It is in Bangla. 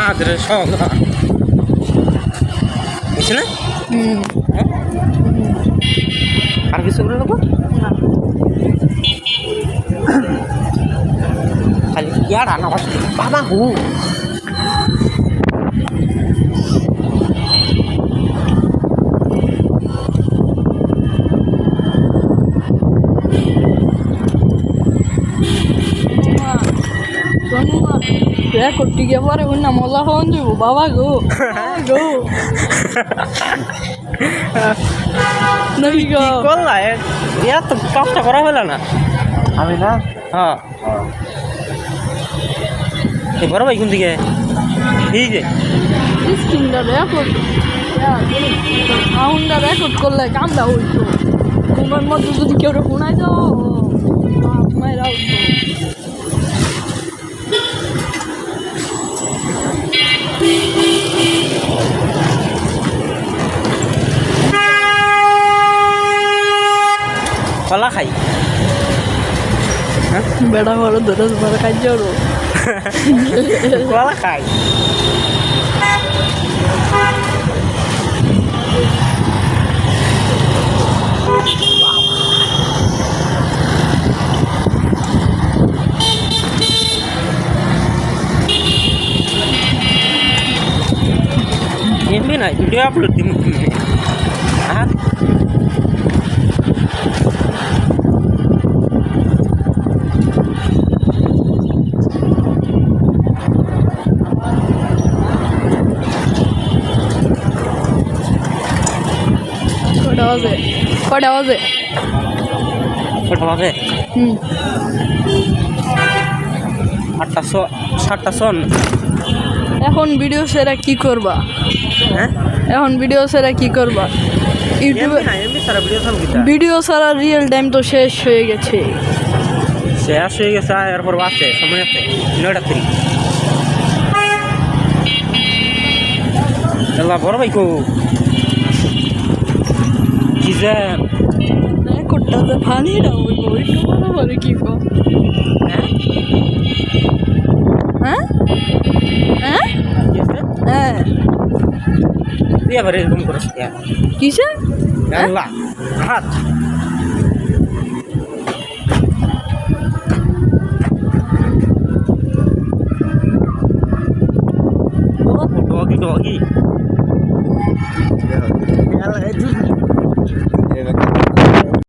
আদরে সঙ্গা বুঝছি না আর কিছু করে নেবো খালি ইয়ার রান্না বাবা হু করতে গিয়ে পরে না মজা হন যাব বাবা গো গো করলা এত কাজটা করা হলো না আমি না হ্যাঁ বড় ভাই কোন দিকে ঠিক আছে স্ক্রিনটা রেকর্ড সাউন্ডটা রেকর্ড করলে কামটা হইতো তোমার মধ্যে যদি কেউ শোনাই দাও মায়েরা উঠবো কলা খাই বেড়া বড় ধরে ধরে খাই যাবো কলা খাই এমনি না ভিডিও আপলোড দিন হ্যাঁ কটা বাজে কটা বাজে 7:07 এখন ভিডিও সেরা কি করবা হ্যাঁ এখন ভিডিও সেরা কি করবা ইউটিউবে ভিডিও সারা রিয়েল টাইম তো শেষ হয়ে গেছে এরপর আছে সময় আছে 9:30 এলা বড় ভাই কো কি যে কোটটা যে ফানি দাও ওই তো বড় বড় কি কো হ্যাঁ হ্যাঁ হ্যাঁ তুই আবার এরকম করিস কিসে আল্লাহ হাত